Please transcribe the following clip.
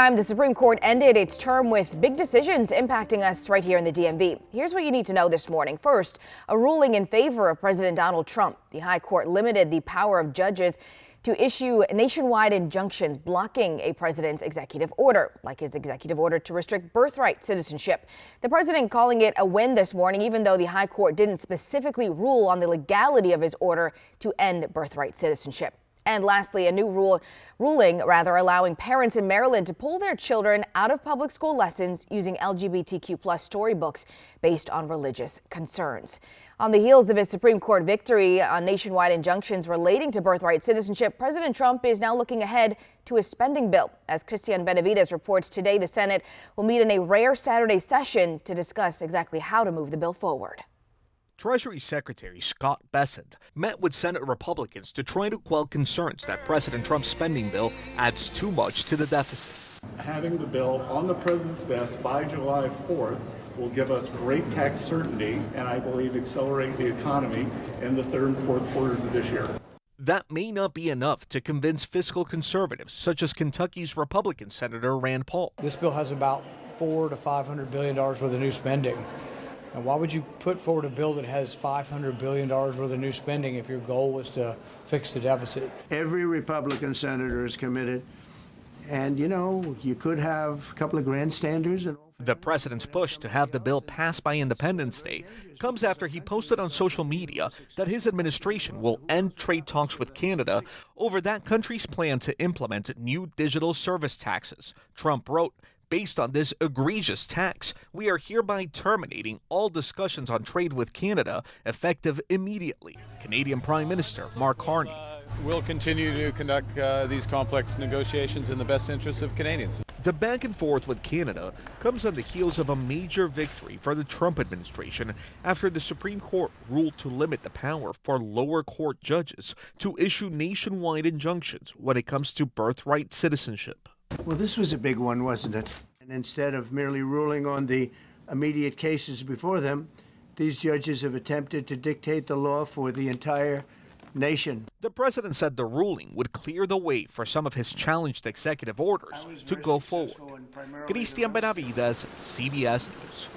The Supreme Court ended its term with big decisions impacting us right here in the DMV. Here's what you need to know this morning. First, a ruling in favor of President Donald Trump. The High Court limited the power of judges to issue nationwide injunctions blocking a president's executive order, like his executive order to restrict birthright citizenship. The president calling it a win this morning, even though the High Court didn't specifically rule on the legality of his order to end birthright citizenship. And lastly, a new ruling allowing parents in Maryland to pull their children out of public school lessons using LGBTQ+ storybooks based on religious concerns. On the heels of his Supreme Court victory on nationwide injunctions relating to birthright citizenship, President Trump is now looking ahead to his spending bill. As Christian Benavides reports, today the Senate will meet in a rare Saturday session to discuss exactly how to move the bill forward. Treasury Secretary Scott Bessent met with Senate Republicans to try to quell concerns that President Trump's spending bill adds too much to the deficit. Having the bill on the president's desk by July 4th will give us great tax certainty and I believe accelerate the economy in the third and fourth quarters of this year. That may not be enough to convince fiscal conservatives, such as Kentucky's Republican Senator Rand Paul. This bill has about $400 to $500 billion worth of new spending. And why would you put forward a bill that has $500 billion worth of new spending if your goal was to fix the deficit? Every Republican senator is committed. And, you could have a couple of grandstanders. The president's push to have the bill passed by Independence Day comes after he posted on social media that his administration will end trade talks with Canada over that country's plan to implement new digital service taxes. Trump wrote, "Based on this egregious tax, we are hereby terminating all discussions on trade with Canada, effective immediately." Canadian Prime Minister Mark Carney. We'll continue to conduct these complex negotiations in the best interests of Canadians. The back and forth with Canada comes on the heels of a major victory for the Trump administration after the Supreme Court ruled to limit the power for lower court judges to issue nationwide injunctions when it comes to birthright citizenship. Well, this was a big one, wasn't it? And instead of merely ruling on the immediate cases before them, these judges have attempted to dictate the law for the entire nation. The president said the ruling would clear the way for some of his challenged executive orders to go forward. Christian Benavides, CBS News.